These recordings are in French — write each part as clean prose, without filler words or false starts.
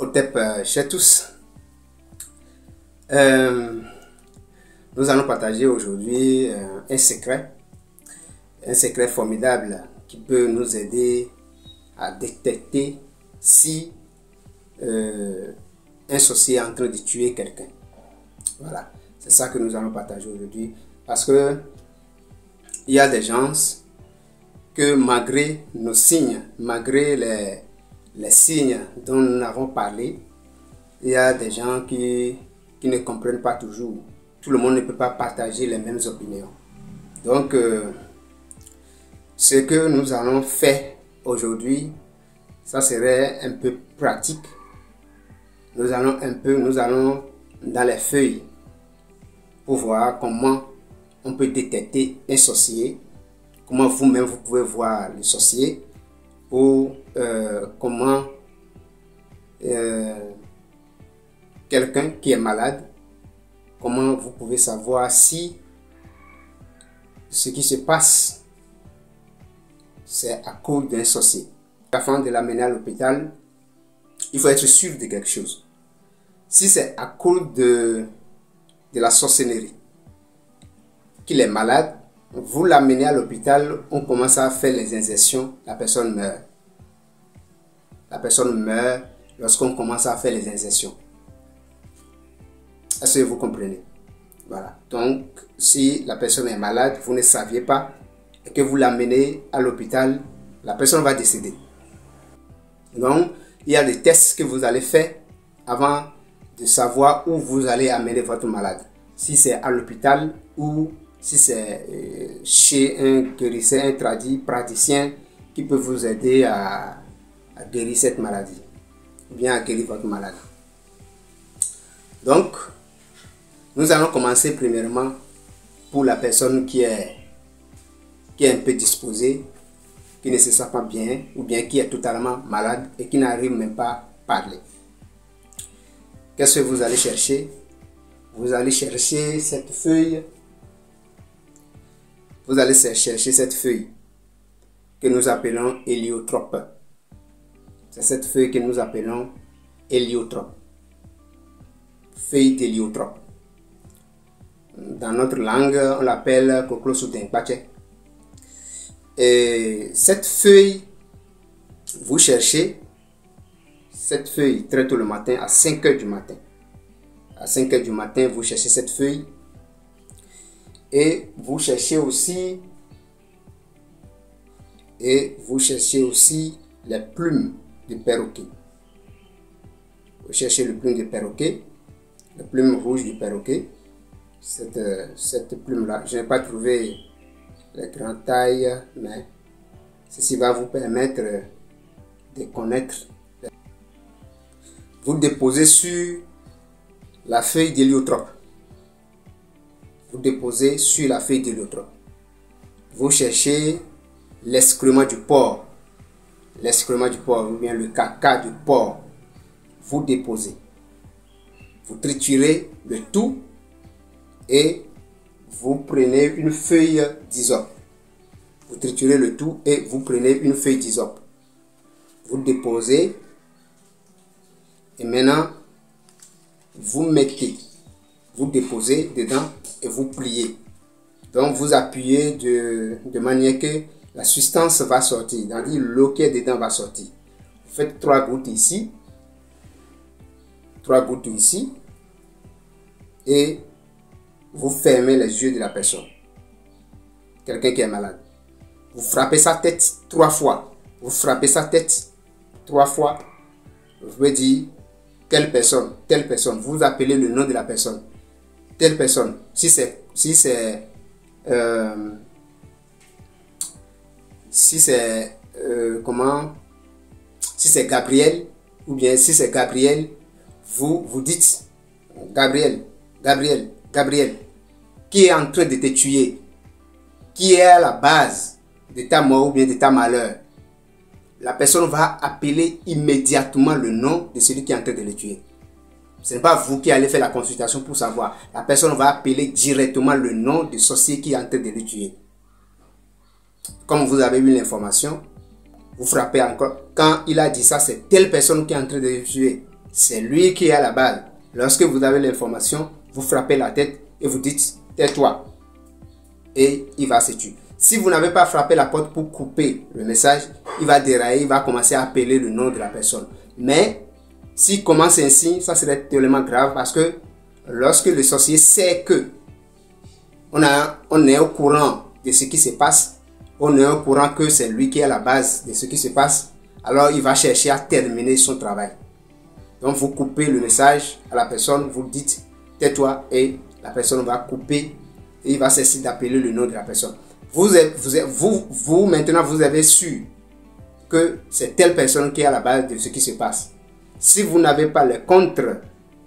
Otep chez tous. Nous allons partager aujourd'hui un secret formidable qui peut nous aider à détecter si un sorcier est en train de tuer quelqu'un. Voilà, c'est ça que nous allons partager aujourd'hui, parce que il y a des gens que malgré nos signes, malgré les signes dont nous avons parlé, il y a des gens qui ne comprennent pas toujours. Tout le monde ne peut pas partager les mêmes opinions. Donc, ce que nous allons faire aujourd'hui, ça serait un peu pratique. Nous allons dans les feuilles pour voir comment on peut détecter un sorcier, comment vous-même vous pouvez voir le sorcier, ou comment quelqu'un qui est malade, comment vous pouvez savoir si ce qui se passe c'est à cause d'un sorcier. Avant de l'amener à l'hôpital, il faut être sûr de quelque chose. Si c'est à cause de la sorcellerie qu'il est malade, vous l'amenez à l'hôpital, on commence à faire les injections, la personne meurt. La personne meurt lorsqu'on commence à faire les injections. Est-ce que vous comprenez? Voilà. Donc, si la personne est malade, vous ne saviez pas, et que vous l'amenez à l'hôpital, la personne va décéder. Donc, il y a des tests que vous allez faire avant de savoir où vous allez amener votre malade. Si c'est à l'hôpital ou si c'est chez un guérisseur, un praticien qui peut vous aider à guérir cette maladie, ou bien à guérir votre malade. Donc, nous allons commencer premièrement pour la personne qui est un peu disposée, qui ne se sent pas bien, ou bien qui est totalement malade et qui n'arrive même pas à parler. Qu'est-ce que vous allez chercher? Vous allez chercher cette feuille. Vous allez chercher cette feuille que nous appelons héliotrope. C'est cette feuille que nous appelons héliotrope. Feuille d'héliotrope. Dans notre langue, on l'appelle Koklosoudinpache. Et cette feuille, vous cherchez cette feuille très tôt le matin, à 5 h du matin. À 5 h du matin, vous cherchez cette feuille. Et vous cherchez aussi les plumes de perroquet. Vous cherchez les plumes de perroquet, les plumes rouges du perroquet. Cette plume-là, je n'ai pas trouvé les grandes tailles, mais ceci va vous permettre de connaître. Vous déposez sur la feuille d'héliotrope. Vous déposez sur la feuille d'héliotrope. Vous cherchez l'excrément du porc. L'excrément du porc, ou bien le caca du porc. Vous déposez. Vous triturez le tout et vous prenez une feuille d'hysope. Vous triturez le tout et vous prenez une feuille d'hysope. Vous déposez et maintenant vous déposez dedans et vous pliez. Donc vous appuyez de manière que la substance va sortir, c'est-à-dire l'eau qui est dedans va sortir. Vous faites 3 gouttes ici, 3 gouttes ici, et vous fermez les yeux de la personne. Quelqu'un qui est malade. Vous frappez sa tête 3 fois. Vous frappez sa tête 3 fois. Vous pouvez dire quelle personne, telle personne. Vous appelez le nom de la personne. Telle personne. Si c'est Gabriel, ou bien si c'est Gabriel, vous dites Gabriel, qui est en train de te tuer, qui est à la base de ta mort ou bien de ta malheur. La personne va appeler immédiatement le nom de celui qui est en train de le tuer. Ce n'est pas vous qui allez faire la consultation pour savoir. La personne va appeler directement le nom du sorcier qui est en train de le tuer. Comme vous avez eu l'information, vous frappez encore. Quand il a dit ça, c'est telle personne qui est en train de le tuer. c'est lui qui est à la base. Lorsque vous avez l'information, vous frappez la tête et vous dites tais-toi. Et il va se tuer. Si vous n'avez pas frappé la porte pour couper le message, il va dérailler, il va commencer à appeler le nom de la personne. Mais s'il commence ainsi, ça serait tellement grave parce que lorsque le sorcier sait que on est au courant de ce qui se passe, on est au courant que c'est lui qui est à la base de ce qui se passe, alors il va chercher à terminer son travail. Donc vous coupez le message à la personne, vous dites tais-toi et la personne va couper et il va cesser d'appeler le nom de la personne. Vous maintenant vous avez su que c'est telle personne qui est à la base de ce qui se passe. Si vous n'avez pas le contre,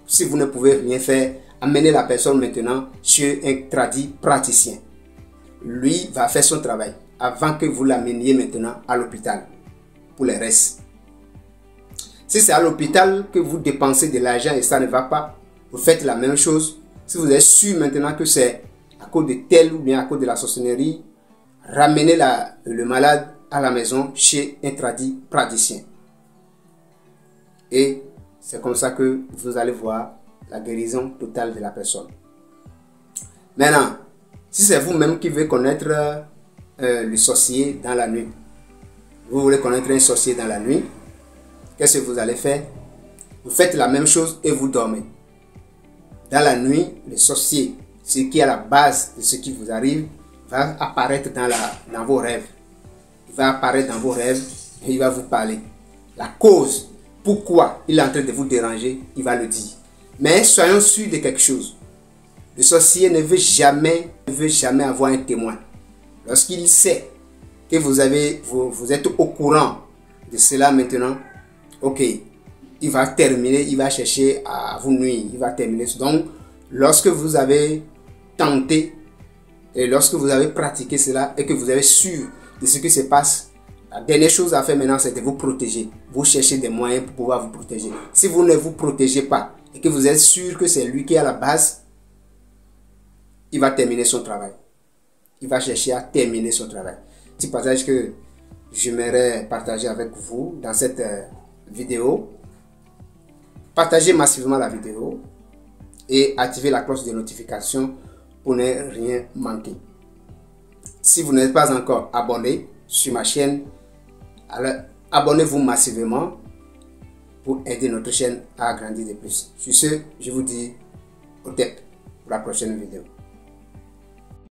si vous ne pouvez rien faire, amenez la personne maintenant chez un tradit praticien. Lui va faire son travail avant que vous l'ameniez maintenant à l'hôpital pour les restes. Si c'est à l'hôpital que vous dépensez de l'argent et ça ne va pas, vous faites la même chose. Si vous êtes sûr maintenant que c'est à cause de tel ou bien à cause de la sorcellerie, ramenez le malade à la maison chez un tradit praticien. Et c'est comme ça que vous allez voir la guérison totale de la personne. Maintenant, si c'est vous-même qui voulez connaître le sorcier dans la nuit, vous voulez connaître un sorcier dans la nuit, qu'est-ce que vous allez faire? Vous faites la même chose et vous dormez. Dans la nuit, le sorcier, ce qui est à la base de ce qui vous arrive, va apparaître dans vos rêves. Il va apparaître dans vos rêves et il va vous parler. La cause, pourquoi il est en train de vous déranger, il va le dire. Mais soyons sûrs de quelque chose. Le sorcier ne veut jamais avoir un témoin. Lorsqu'il sait que vous êtes au courant de cela maintenant, ok, il va terminer, il va chercher à vous nuire, il va terminer. Donc, lorsque vous avez tenté et lorsque vous avez pratiqué cela et que vous êtes sûr de ce qui se passe, la dernière chose à faire maintenant, c'est de vous protéger. Vous cherchez des moyens pour pouvoir vous protéger. Si vous ne vous protégez pas et que vous êtes sûr que c'est lui qui est à la base, il va terminer son travail. Il va chercher à terminer son travail. Petit passage que j'aimerais partager avec vous dans cette vidéo. Partagez massivement la vidéo et activez la cloche de notification pour ne rien manquer. Si vous n'êtes pas encore abonné sur ma chaîne, alors abonnez-vous massivement pour aider notre chaîne à grandir de plus. Sur ce, je vous dis au tête pour la prochaine vidéo.